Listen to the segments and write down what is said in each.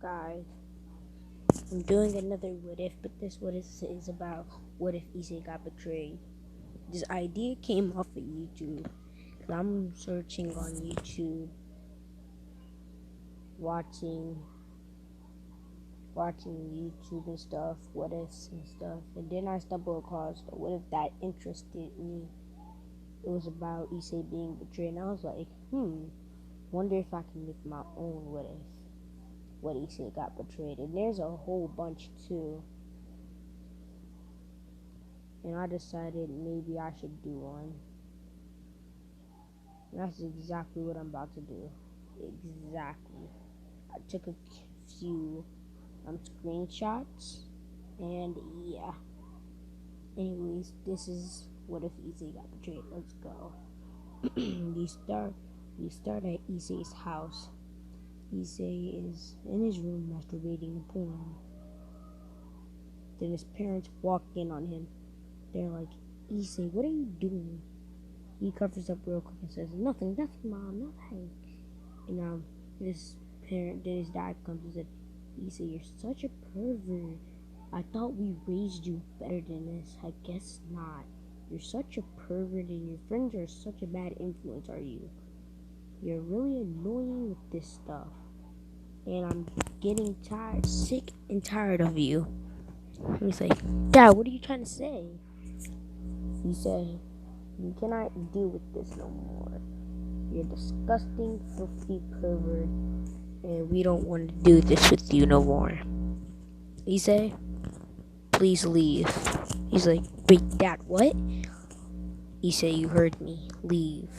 Guys, I'm doing another what if, but this what if is about what if Issei got betrayed. This idea came off of YouTube. I'm searching on YouTube, watching YouTube and stuff, what ifs and stuff, and then I stumbled across the what if that interested me. It was about Issei being betrayed, and I was like, wonder if I can make my own what if. What Issei got betrayed, and there's a whole bunch too. And I decided maybe I should do one. And that's exactly what I'm about to do. Exactly. I took a few screenshots, and yeah. Anyways, this is what if Issei got betrayed. Let's go. we start at Issei's house. Issei is in his room masturbating to porn. Then his parents walk in on him. They're like, Issei, what are you doing? He covers up real quick and says, nothing, mom, nothing. And his dad comes and said, Issei, you're such a pervert. I thought we raised you better than this. I guess not. You're such a pervert and your friends are such a bad influence, are you? You're really annoying with this stuff. And I'm getting sick and tired of you. And he's like, Dad, what are you trying to say? He said, you cannot deal with this no more. You're a disgusting, filthy pervert, and we don't want to do this with you no more. He said, please leave. He's like, wait, Dad, what? He said, you heard me. Leave.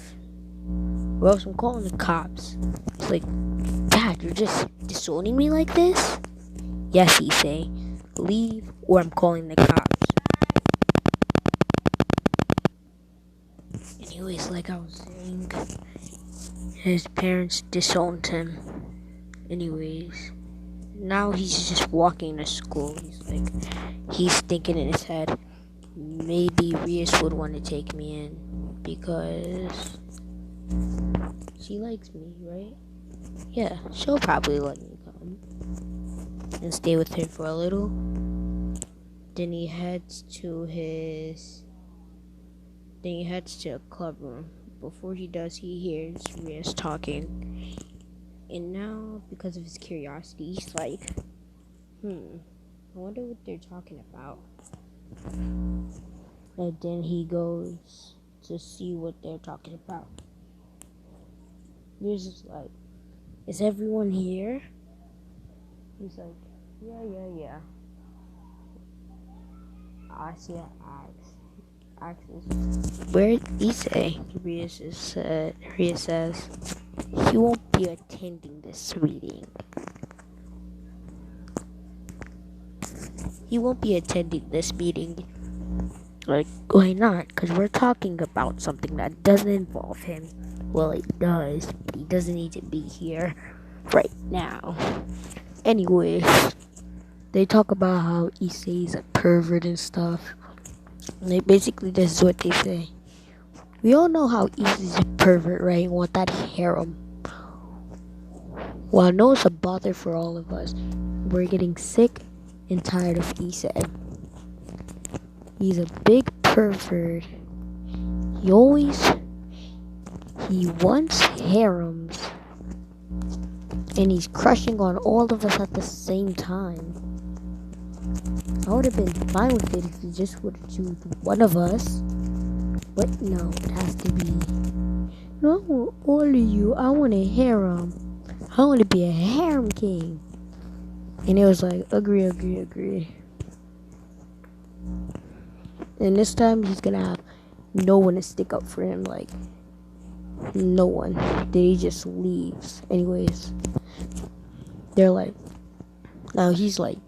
Or else I'm calling the cops. He's like, Dad, you're just disowning me like this? Yes, he say. Leave or I'm calling the cops. Anyways, like I was saying, his parents disowned him. Anyways, now he's just walking to school. He's thinking in his head, maybe Rias would want to take me in because she likes me, right? Yeah, she'll probably let me come and stay with her for a little. Then he heads to a club room. Before he does, he hears Rias talking. And now, because of his curiosity, he's like, I wonder what they're talking about. And then he goes to see what they're talking about. He's just like, is everyone here? He's like, yeah. I see an axe. Where is Issei? Rias says, he won't be attending this meeting. Like, why not? Because we're talking about something that doesn't involve him. Well, it does, but he doesn't need to be here right now. Anyways, they talk about how Issei's a pervert and stuff. And basically, this is what they say. We all know how Issei's a pervert, right? And want that harem. Well, I know it's a bother for all of us. We're getting sick and tired of Issei. He's a big pervert. He wants harems. And he's crushing on all of us at the same time. I would have been fine with it if he just would have chosen one of us. But no, it has to be. No, I want all of you. I want a harem. I want to be a harem king. And it was like, agree. And this time he's gonna have no one to stick up for him. Like, no one. Then he just leaves. Anyways, they're like, now he's like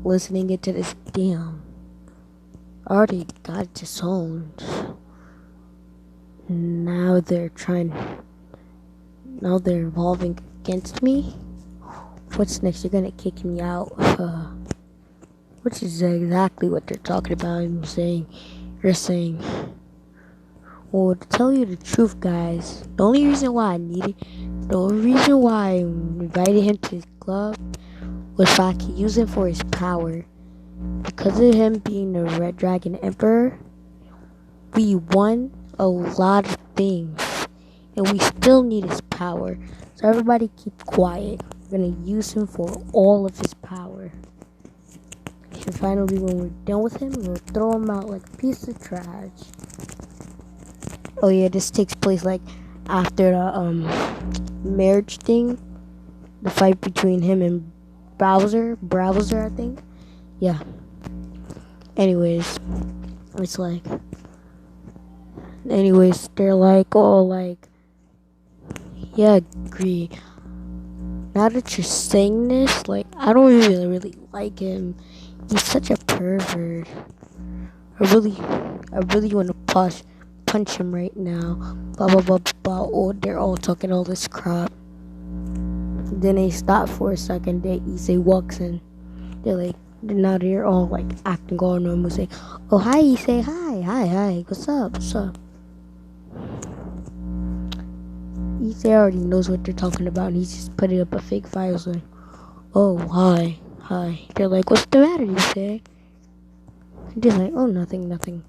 listening into this. Damn, I already got disowned. Now they're evolving against me. What's next? You're gonna kick me out? Which is exactly what they're talking about. You're saying, well, to tell you the truth, guys, the only reason why I needed The only reason why I invited him to his club was so I could use him for his power. Because of him being the Red Dragon Emperor, we won a lot of things. And we still need his power. So everybody keep quiet. We're gonna use him for all of his power. And finally, when we're done with him, we'll throw him out like a piece of trash. Oh yeah, this takes place like after the marriage thing. The fight between him and Browser, I think. Yeah. Anyways, it's like. Anyways, they're like, oh, like, yeah, agree. Now that you're saying this, like, I don't really like him. He's such a pervert. I really want to punch him right now. Blah blah blah blah. Oh, they're all talking all this crap. Then they stop for a second. Issei walks in. They're like, now they're all like acting all normal, saying, "Oh hi Issei, hi, what's up, Issei already knows what they're talking about, and he's just putting up a fake file saying, "Oh hi." They're like, "What's the matter, Issei?" They're like, "Oh nothing."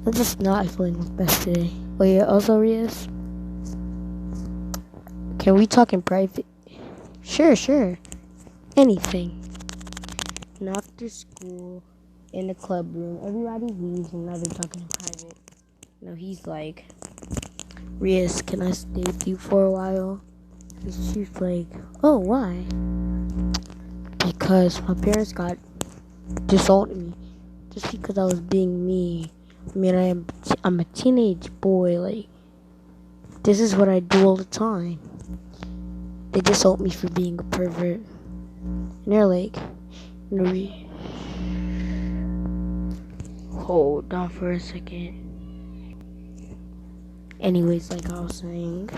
I'm just not feeling the best today. Oh yeah, also Rias, can we talk in private? Sure. Anything. And after school, in the club room, everybody leaves and now they're talking in private. Now he's like, Rias, can I stay with you for a while? And she's like, oh, why? Because my parents got disowned me just because I was being me. I mean, I'm a teenage boy. Like, this is what I do all the time. They disowned me for being a pervert. And they're like, hold on for a second. Anyways, like I was saying,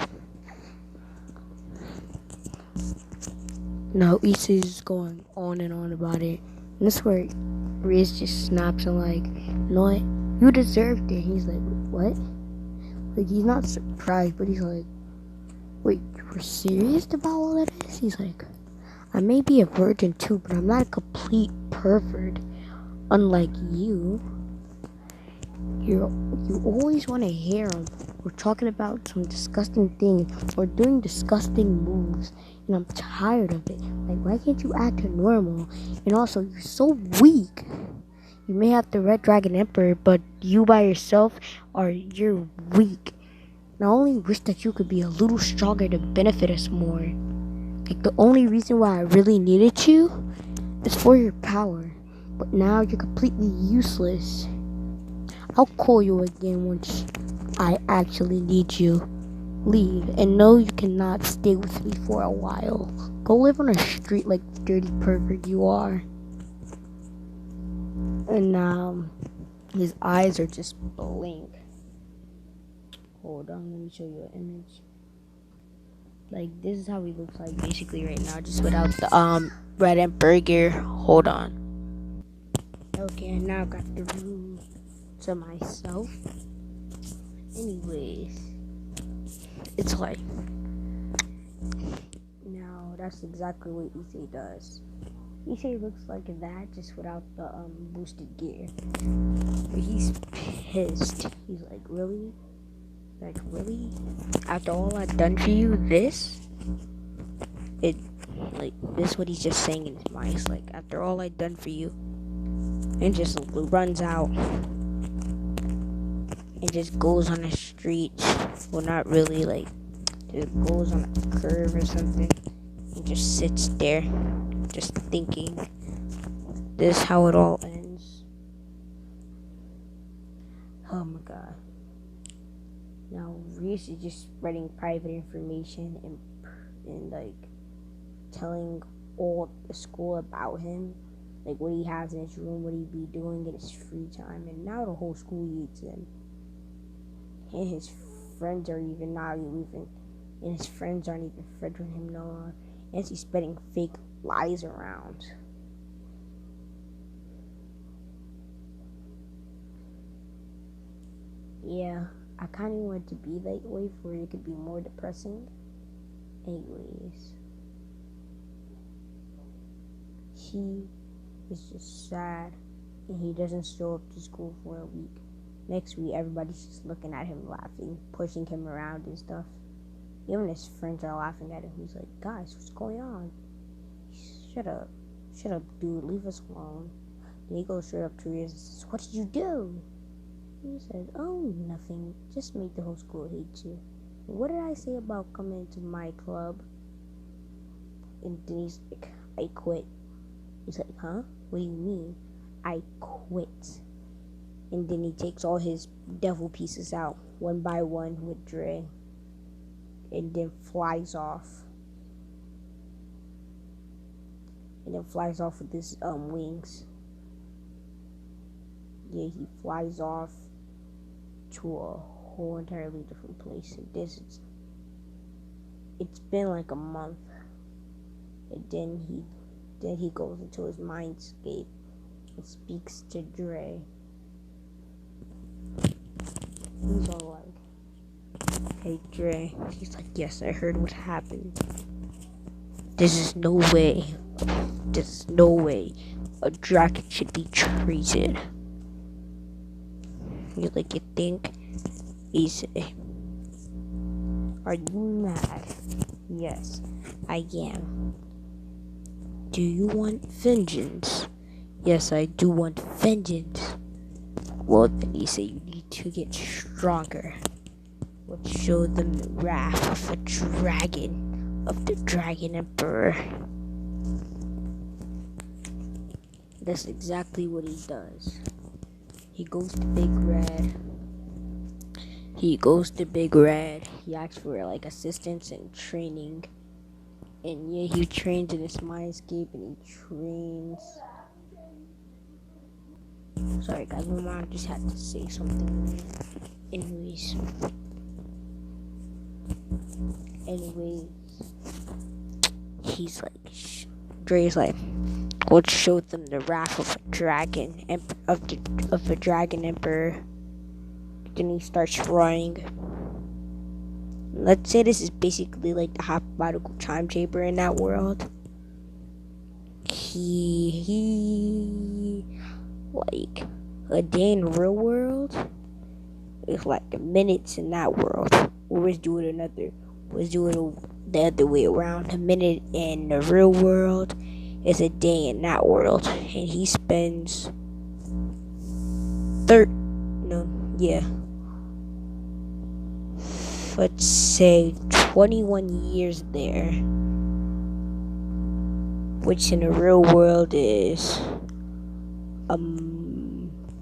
no, Issei's going on and on about it. And this is where Riz just snaps and like, you know what? You deserved it. He's like, what? Like, he's not surprised, but he's like, wait, you were serious about all of this? He's like, I may be a virgin too, but I'm not a complete pervert. Unlike you. You always want to hear them. We're talking about some disgusting things or doing disgusting moves, and I'm tired of it. Like, why can't you act normal? And also, you're so weak. You may have the Red Dragon Emperor, but you by yourself you're weak. And I only wish that you could be a little stronger to benefit us more. Like, the only reason why I really needed you is for your power, but now you're completely useless. I'll call you again once I actually need you. Leave, and no, you cannot stay with me for a while. Go live on a street like the dirty pervert you are. And his eyes are just blank. Hold on, let me show you an image. Like, this is how he looks like basically right now, just without the red and burger. Hold on. Okay, now I got the room to myself. Anyways, it's like, now that's exactly what Issei does. Issei looks like that, just without the boosted gear. But he's pissed. He's like, really? Like, really? After all I've done for you, this? This is what he's just saying in his mind. It's like, after all I've done for you, and just runs out. It just goes on the street. Well, not really, like, it goes on a curve or something. And just sits there, just thinking, this is how it all ends. Oh my god. Now, Reese is just spreading private information and like, telling all the school about him. Like, what he has in his room, what he be doing in his free time. And now the whole school hates him. And his friends are even not even, and his friends aren't even friends with him no more. And he's spreading fake lies around. Yeah, I kind of want it to be that way for it could be more depressing. Anyways, he is just sad, and he doesn't show up to school for a week. Next week, everybody's just looking at him, laughing, pushing him around and stuff. Even his friends are laughing at him. He's like, guys, what's going on? Shut up, dude, leave us alone. Then he goes straight up to Riz and says, what did you do? He says, oh, nothing, just made the whole school hate you. What did I say about coming to my club? And then he's like, I quit. He's like, huh? What do you mean? I quit. And then he takes all his devil pieces out, one by one, with Dre. And then flies off. With his wings. Yeah, he flies off to a whole entirely different place. It's been like a month. And then he goes into his mindscape and speaks to Dre. He's all like, hey Dre. He's like, yes, I heard what happened. There's no way a dragon should be treated. He's like, you think? Issei, are you mad? Yes, I am. Do you want vengeance? Yes, I do want vengeance. Well, then Issei, you need to get stronger. Let's show them the wrath of the dragon emperor. That's exactly what he does. He goes to Big Red. He asks for like assistance and training. And yeah, he trains in his mindscape, and he trains. Sorry guys, my mom just had to say something. Anyways, he's like, Dre's like, let's show them the wrath of a dragon of the dragon emperor. Then he starts running. Let's say this is basically like the hypothetical time chamber in that world. He like a day in the real world is like minutes in that world. Or let's do it the other way around. A minute in the real world is a day in that world, and he spends let's say 21 years there, which in the real world is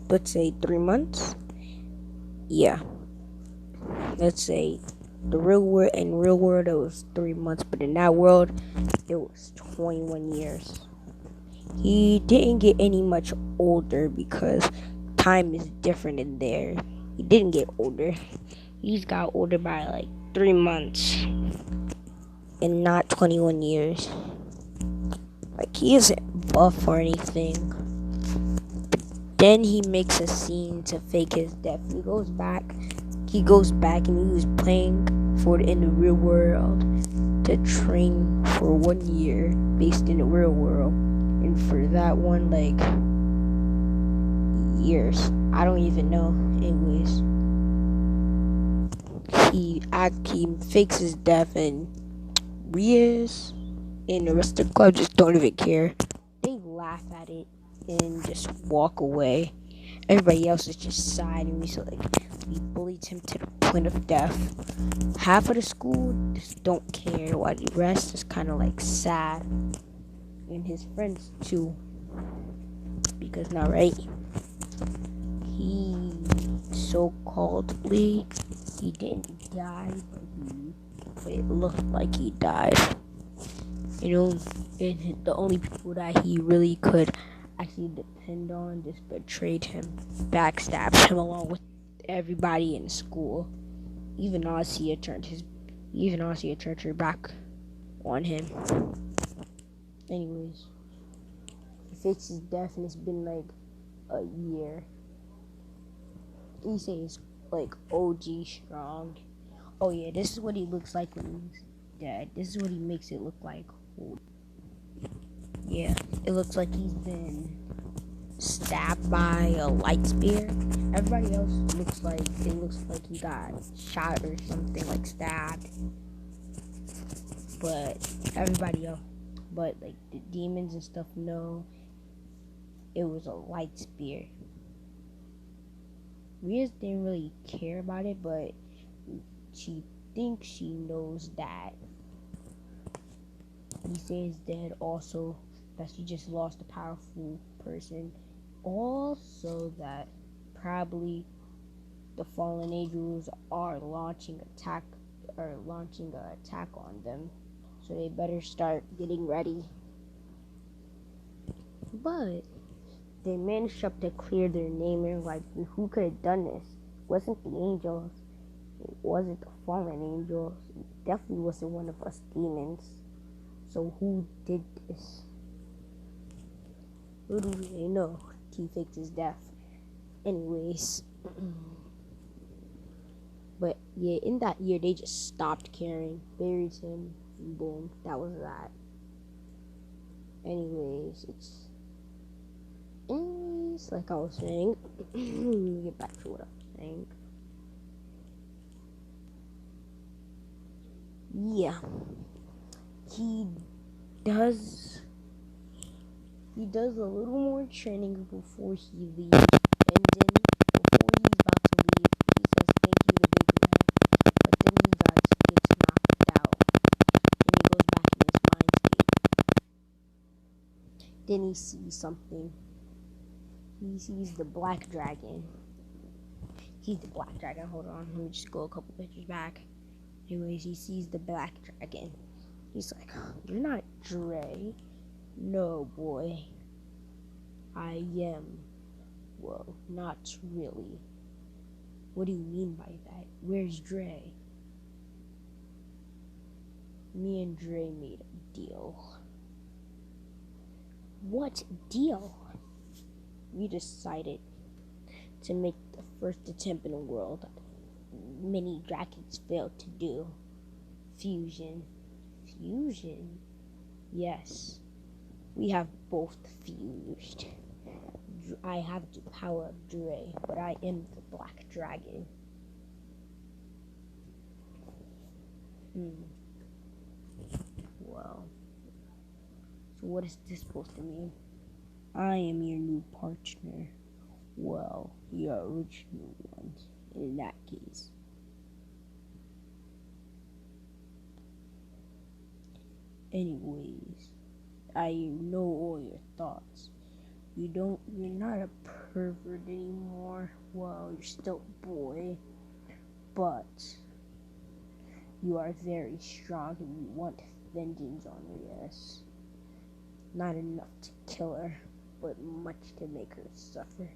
let's say 3 months. Yeah, let's say in real world it was 3 months, but in that world it was 21 years. He didn't get any much older because time is different in there. He didn't get older. He's got older by like 3 months and not 21 years. Like, he isn't buff or anything. But then he makes a scene to fake his death. He goes back and he was playing in the real world to train for 1 year based in the real world. And for that one, like, years, I don't even know. Anyways, he fakes his death, and Riaz and the rest of the club just don't even care. They laugh at it and just walk away. Everybody else is just siding. So like, we bullied him to the point of death. Half of the school just don't care, while the rest is kind of like sad, and his friends too. Because now, right? He so-calledly, he didn't die, but it looked like he died. You know, and the only people that he really could actually depend on just betrayed him, backstabbed him along with everybody in school. Even Ossia turned her back on him. Anyways, he fakes his death, and it's been like a year. Issei is like OG strong. Oh yeah, this is what he looks like when dead. This is what he makes it look like. Yeah, it looks like he's been stabbed by a light spear. Everybody else looks like he got shot or something, like stabbed. But everybody else, but like the demons and stuff, no, it was a light spear. Rhea didn't really care about it, but she thinks she knows that issei is dead. Also, that she just lost a powerful person. Also, that probably the fallen angels are launching an attack on them, so they better start getting ready. But they managed up to clear their name, and like, who could have done this? It wasn't the angels. It wasn't the fallen angels. It definitely wasn't one of us demons. So who did this? Who do they know? He faked his death. Anyways. But yeah, in that year, they just stopped caring. Buried him. And boom. That was that. Anyways, like I was saying. Let me get back to what I was saying. Yeah. He does a little more training before he leaves, and then before he's about to leave, he says thank you to Big Red, but then he gets knocked out, and he goes back in his mind state. Then he sees something. He sees the black dragon. Hold on, let me just go a couple pictures back. Anyways, he sees the black dragon. He's like, you're not Dre. No, boy. I am. Well, not really. What do you mean by that? Where's Dre? Me and Dre made a deal. What deal? We decided to make the first attempt in the world that many dragons failed to do. Fusion. Fusion? Yes. We have both fused. I have the power of Dre, but I am the black dragon. Well, so what is this supposed to mean? I am your new partner. Well, your original one, in that case. Anyways, I know all your thoughts. You're not a pervert anymore. Well, you're still a boy, but you are very strong and you want vengeance on her, yes. Not enough to kill her, but much to make her suffer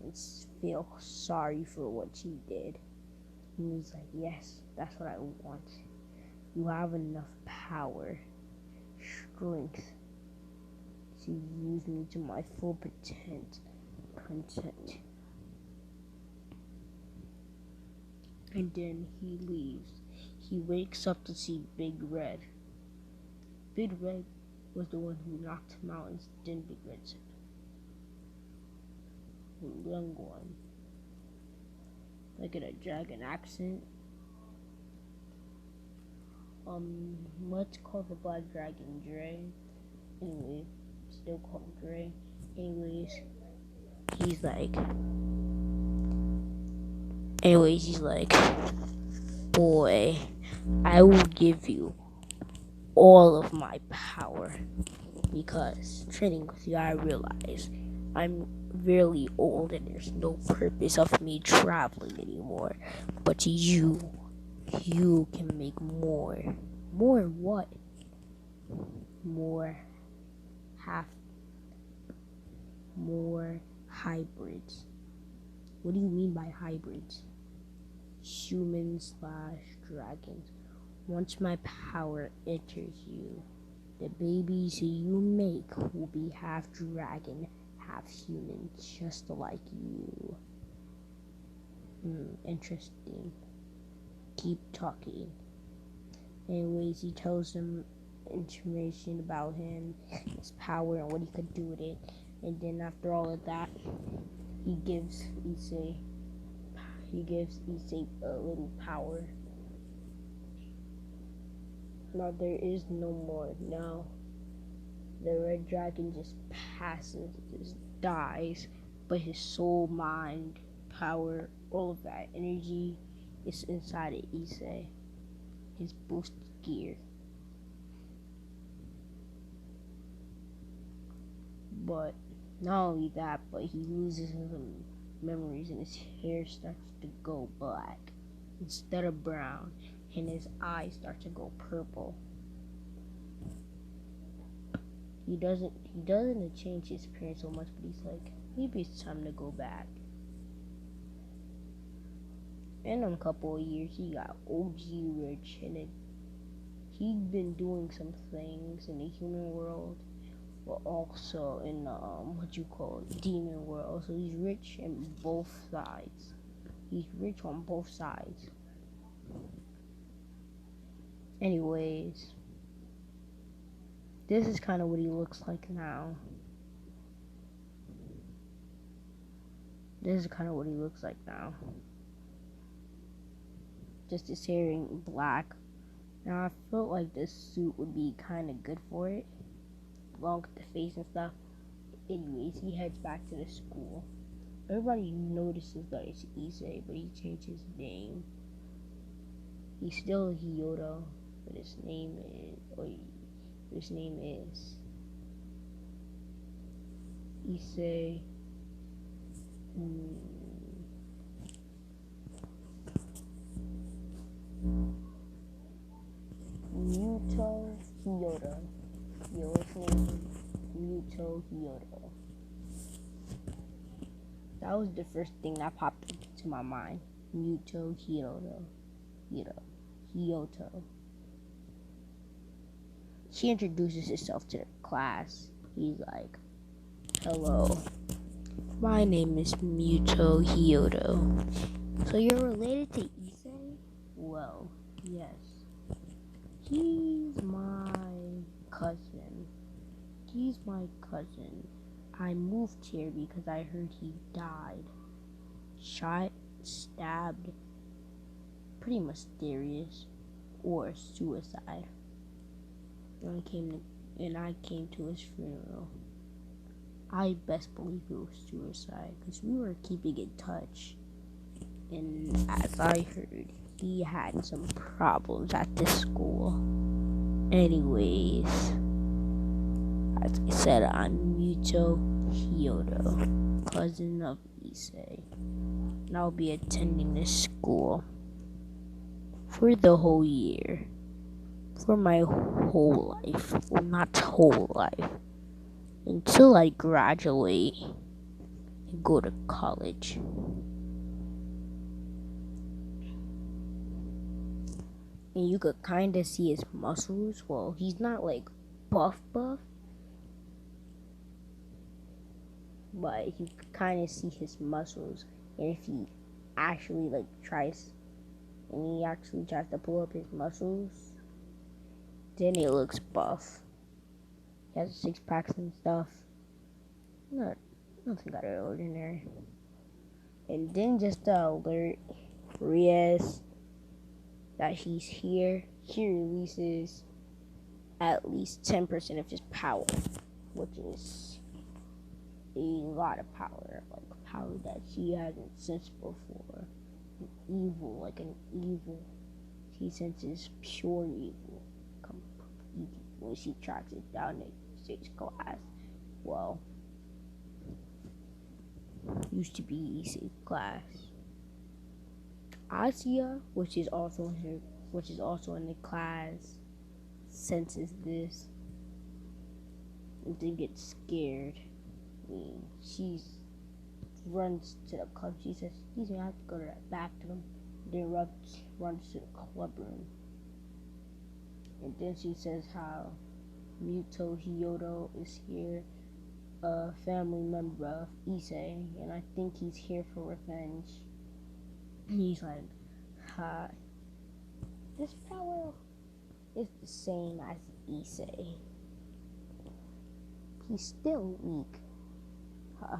and feel sorry for what she did. And he's like, yes, that's what I want. You have enough power, strength, to use me to my full content. And then he leaves. He wakes up to see Big Red. Big Red was the one who knocked him out, and then Big Red said, the young one. Like in a dragon accent. Let's call the black dragon Dre. Anyway, still call him Dre. Anyways, he's like, boy, I will give you all of my power, because training with you, I realize I'm really old and there's no purpose of me traveling anymore. But you can make more. More what? More hybrids. What do you mean by hybrids? Humans/dragons. Once my power enters you, the babies you make will be half dragon, half human, just like you. Interesting. Keep talking. Anyways, he tells them information about him, his power, and what he could do with it. And then after all of that, he gives issei a little power. Now there is no more. Now the red dragon just passes, just dies, but his soul, mind, power, all of that energy is inside of issei, his boosted gear. But not only that, but he loses his memories and his hair starts to go black instead of brown, and his eyes start to go purple. He doesn't change his appearance so much, but he's like, maybe it's time to go back. And in a couple of years, he got OG rich, and he'd been doing some things in the human world, but also in demon world. So he's rich on both sides. He's rich on both sides. Anyways, this is kind of what he looks like now. Just his hair in black. Now I felt like this suit would be kind of good for it, along with the face and stuff. Anyways, he heads back to the school. Everybody notices that it's issei, but he changed his name. He's still Hyodo, but his name is issei. Muto Hyodo. You're listening to Muto Hyodo. That was the first thing that popped into my mind. Muto Hyodo. Hyoto. She introduces herself to the class. He's like, hello, my name is Muto Hyodo. So you're related to issei? Well, yes. He's my cousin. I moved here because I heard he died. Shot, stabbed, pretty mysterious, or suicide. And I came to his funeral. I best believe it was suicide because we were keeping in touch. And as I heard, he had some problems at this school. Anyways, as I said, I'm Muto Hyodo, cousin of issei, and I'll be attending this school for the whole year, for my whole life, well, not whole life, until I graduate and go to college. And you could kind of see his muscles. Well, he's not like buff, but you could kind of see his muscles. And if he actually tries to pull up his muscles, then he looks buff. He has 6 packs and stuff. Nothing out of ordinary. And then just to alert Reyes that he's here, he releases at least 10% of his power, which is a lot of power, power that she hasn't sensed before. An evil. She senses pure evil. When she tracks it down in 6 class. Well, used to be issei class. Asia, which is also in the class, senses this and then gets scared. She runs to the club. She says, "Excuse me, I have to go to that bathroom." Then runs to the club room, and then she says how Muto Hyodo is here, a family member of issei, and I think he's here for revenge. He's like, hi. This power It's the same as Issei. He's still weak. Huh.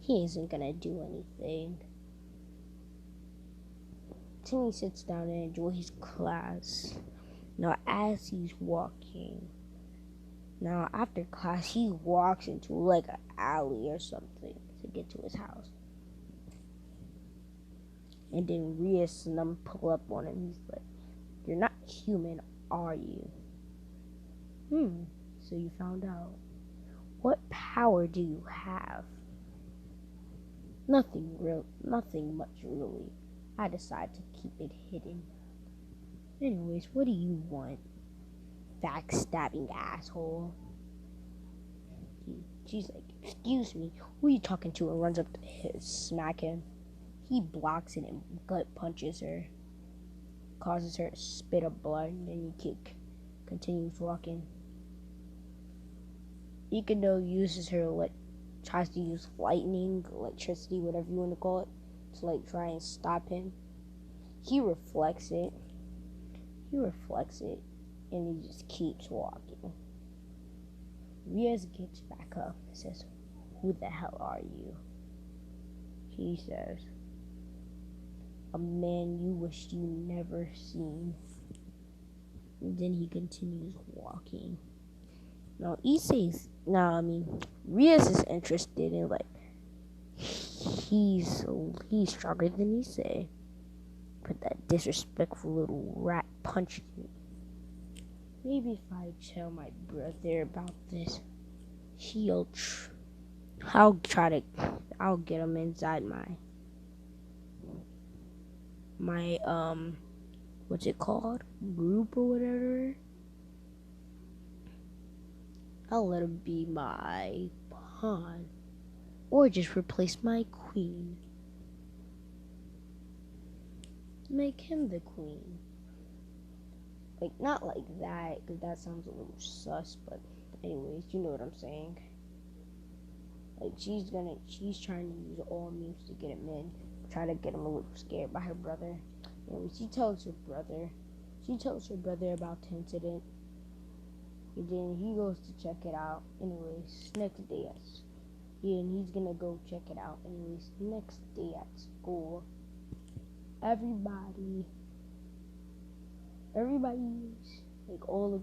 He isn't gonna do anything. Timmy sits down and enjoys class. Now, as he's walking, after class, he walks into like an alley or something to get to his house. And then Rias and them pull up on him. He's like, "You're not human, are you?" So you found out. What power do you have? Nothing much really. I decide to keep it hidden. Anyways, what do you want? Backstabbing asshole. She's like, "Excuse me, who are you talking to?" And runs up to smack him. He blocks it and gut punches her. Causes her to spit up blood, and then he continues walking. Ikado uses tries to use lightning, electricity, whatever you want to call it, to try and stop him. He reflects it, and he just keeps walking. Rias gets back up and says, "Who the hell are you?" He says, "A man you wished you never seen." And then he continues walking. Now, Rias is interested in, he's stronger than Issei. But that disrespectful little rat punched me. Maybe if I tell my brother about this, I'll get him inside my what's it called? Group or whatever. I'll let him be my pawn. Or just replace my queen. Make him the queen. Not like that, because that sounds a little sus, but anyways, you know what I'm saying. She's trying to use all means to get him in. Try to get him a little scared by her brother. And she tells her brother about the incident. And then he goes to check it out. Anyways, next day he's gonna go check it out. Anyways, next day at school, everybody's all the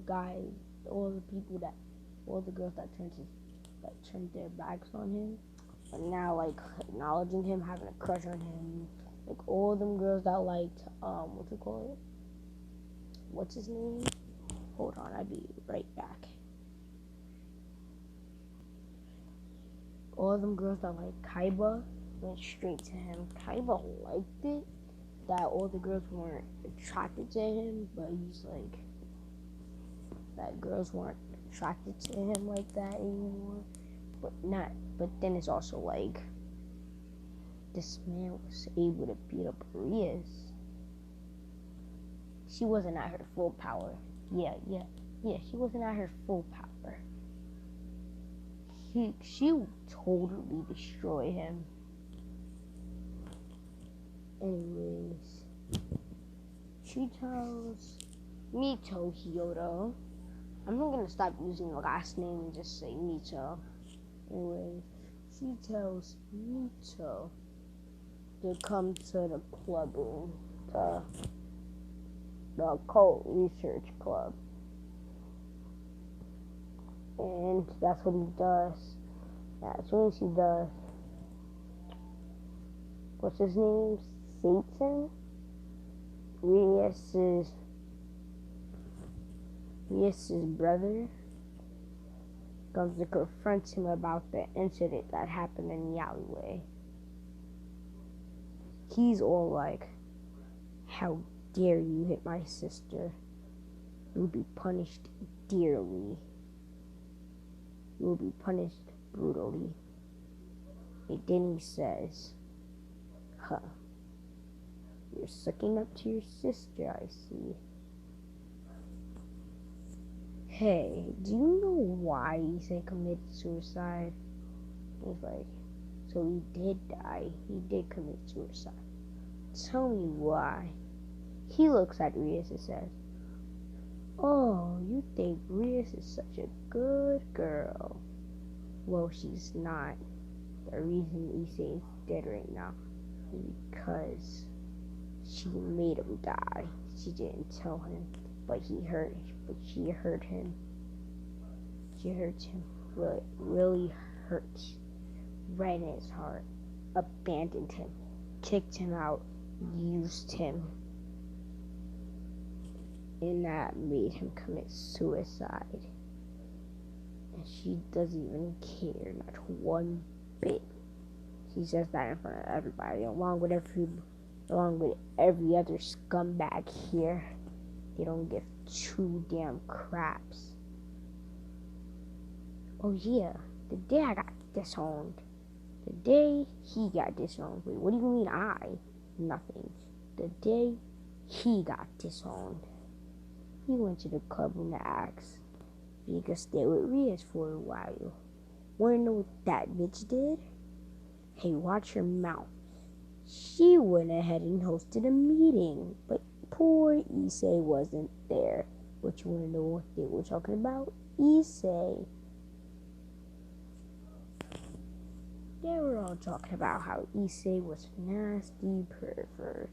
girls that turned their backs on him are now acknowledging him, having a crush on him. All them girls that liked what's his name? Hold on, I'll be right back. All them girls that liked Kaiba went straight to him. Kaiba liked it, that all the girls weren't attracted to him, but he's that girls weren't attracted to him like that anymore. But then it's also this man was able to beat up Rias. She wasn't at her full power. Yeah, she wasn't at her full power. She would totally destroy him. Anyways, she tells Mito Hyoto. I'm not gonna stop using the last name and just say Mito. Anyways, she tells Mito to come to the club room, the occult research club. And that's what he does. As soon as he does, what's his name? Satan? Rias's brother comes to confront him about the incident that happened in the alleyway. He's all like, "How dare you hit my sister? You'll be punished dearly. You will be punished brutally." And then he says, "You're sucking up to your sister, I see. Hey, do you know why Issei committed suicide?" He's like, "So he did die. He did commit suicide. Tell me why." He looks at Rias and says, Oh, you think Rias is such a good girl. Well, she's not. The reason issei is dead right now is because she made him die. She didn't tell him, but she hurt him. She hurt him. Really, really hurt. Right in his heart. Abandoned him. Kicked him out. Used him. And that made him commit suicide. And she doesn't even care, not one bit. She says that in front of everybody, along with every other scumbag here. They don't give two damn craps. Oh yeah, the day I got disowned. The day he got disowned. Wait, what do you mean I? Nothing. The day he got disowned. He went to the club room to ask if he could stay with Rias for a while. Wanna know what that bitch did? Hey, watch your mouth. She went ahead and hosted a meeting, but poor issei wasn't there. But you wanna know what they were talking about? Issei. They were all talking about how issei was nasty pervert.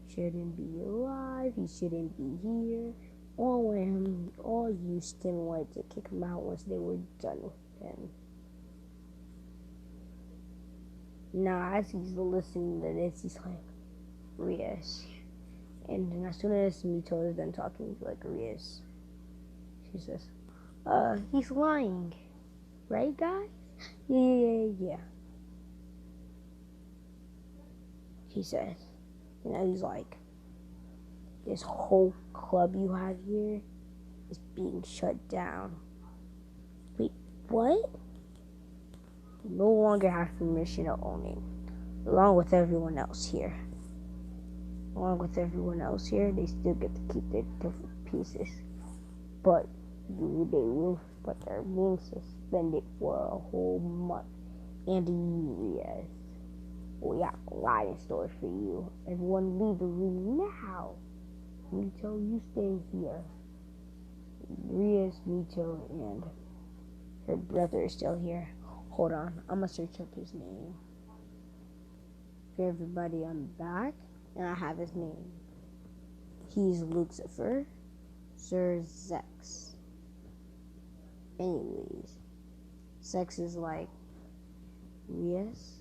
Shouldn't be alive, he shouldn't be here. All used him, wanted to kick him out once they were done with him. Now, as he's listening to this, he's like, Rias. And then as soon as Mito is done talking, he's like, Rias. She says, he's lying. Right, guys? Yeah. He says. And he's like, this whole club you have here is being shut down. Wait, what? You no longer have permission to own it. Along with everyone else here. They still get to keep their different pieces. But they're being suspended for a whole month. And Rias. We got a lot in store for you. Everyone leave the room now. Mito, you stay here. Rias, Mito, and her brother is still here. Hold on, I'm gonna search up his name. For everybody, I'm back, and I have his name. He's Lucifer, Sir Zex. Anyways, Zex is like, Rias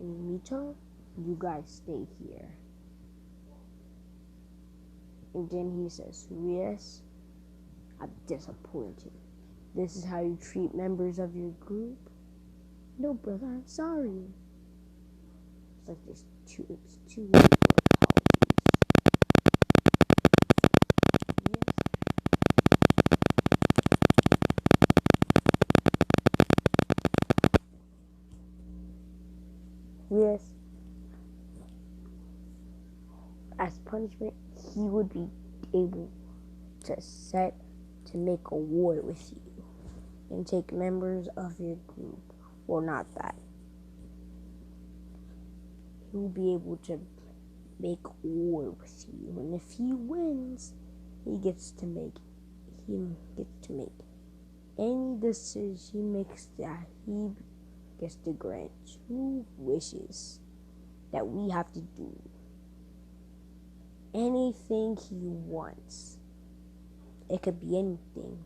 and Mito, you guys stay here. And then he says, Rias, I'm disappointed. This is how you treat members of your group? No, brother, I'm sorry. It's like it's too late for apologies. Rias, as punishment, he would be able to make a war with you and take members of your group. Well, not that. He will be able to make war with you, and if he wins, he gets to make any decision he makes that he gets to grant 2 wishes that we have to do. Anything he wants. It could be anything.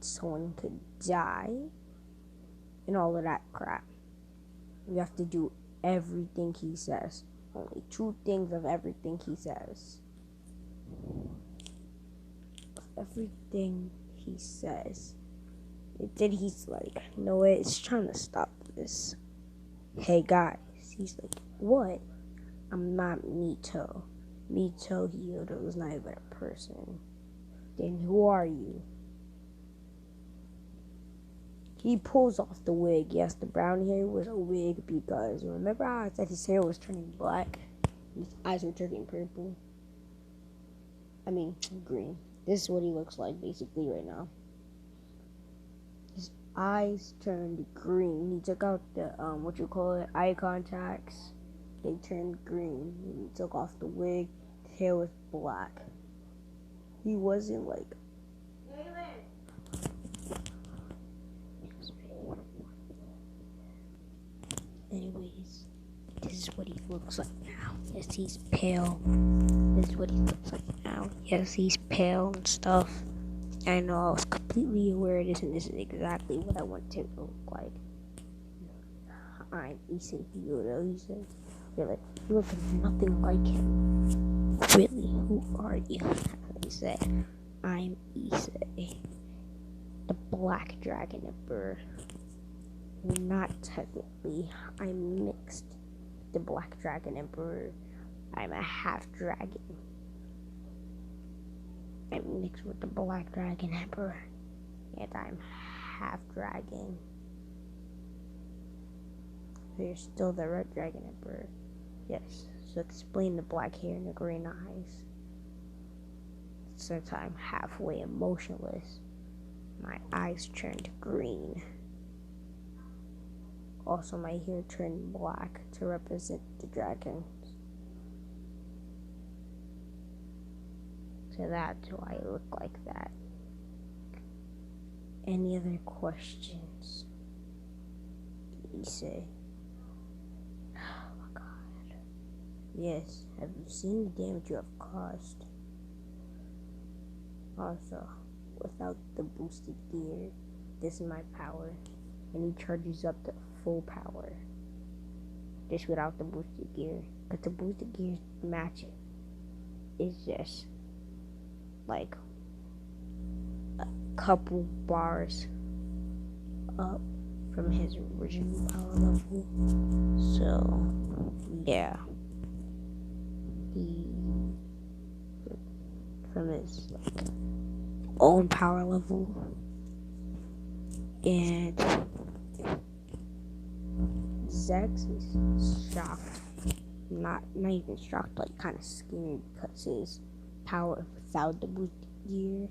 Someone could die and all of that crap. We have to do everything he says. Only 2 things of everything he says. Everything he says. And then he's like, no, it's trying to stop this. Hey guys. He's like, what? I'm not Mito. Mito Hyodo is not even a person. Then who are you? He pulls off the wig. Yes, the brown hair was a wig because remember how I said his hair was turning black? His eyes were turning purple. I mean, green. This is what he looks like basically right now. His eyes turned green. He took out the, eye contacts. They turned green. He took off the wig. His hair was black. He wasn't like is what he looks like now. Yes, he's pale. This is what he looks like now. Yes, he's pale and stuff. I know, I was completely aware of this, and this is exactly what I want to look like. I'm issei, he said. Really, you look nothing like him. Really, who are you? He said, I'm issei, the Black Dragon Emperor. Not technically, I'm mixed. The Black Dragon Emperor. I'm a half dragon. I'm mixed with the Black Dragon Emperor. And I'm half dragon. So you're still the Red Dragon Emperor. Yes. So explain the black hair and the green eyes. Since I'm halfway emotionless, my eyes turned green. Also, my hair turned black to represent the dragons. So that's why I look like that. Any other questions? Issei. Oh my god. Yes, have you seen the damage you have caused? Also, without the boosted gear, this is my power. And he charges up to full power. Just without the boosted gear. But the boosted gear match is just like a couple bars up from his original power level. So yeah, he from his own power level, and Zex is shocked, not even shocked, like kind of scared, because his power without the boost gear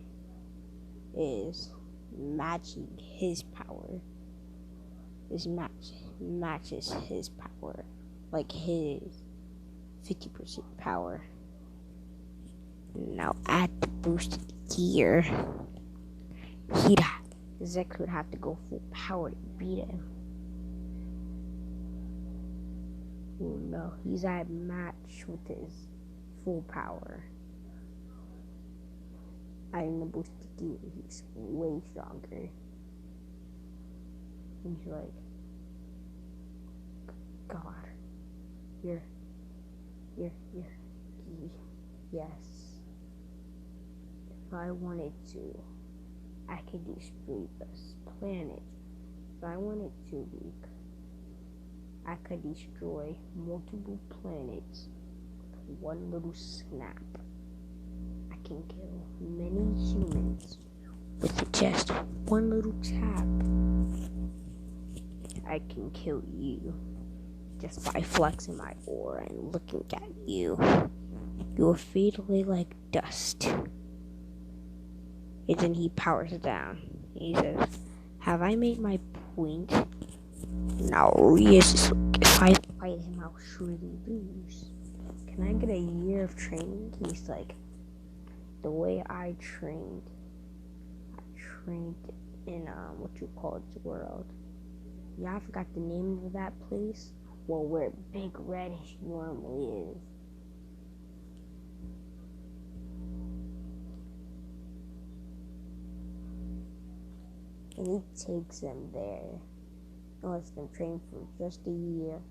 is matching his power. This matches his power, like his 50% power. Now add the boosted gear, Zex would have to go full power to beat him. Oh no, he's at match with his full power. Adding the boosted gear, he's way stronger. He's like, God, you're, yes. If I wanted to, I could destroy this planet. If I wanted to, I could destroy multiple planets with one little snap. I can kill many humans with just one little tap. I can kill you just by flexing my aura and looking at you. You will fade away like dust. And then he powers down. He says, have I made my point? Now, yes, if I fight him, I'll surely lose. Can I get a year of training? He's like, the way I trained in, its world. Yeah, I forgot the name of that place. Well, where Big Red normally is. And he takes them there. And lets them train for just a year.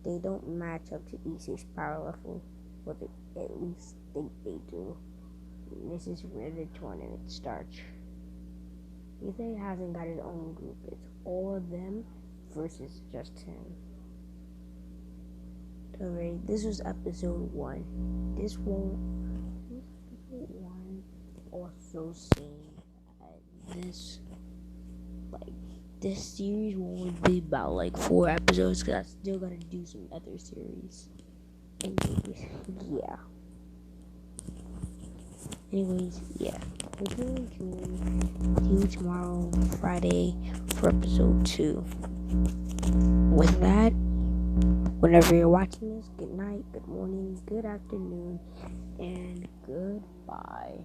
They don't match up to issei's power level, but they at least think they do. And this is where the tournament starts. Issei hasn't got his own group. It's all of them versus just him. Alright, this was episode 1. This episode 1 also saying that this series will only be about like 4 episodes, because I still gotta do some other series. Anyways, yeah. Hope you enjoy. See you tomorrow, Friday, for episode 2. With that, whenever you're watching this, good night, good morning, good afternoon, and goodbye.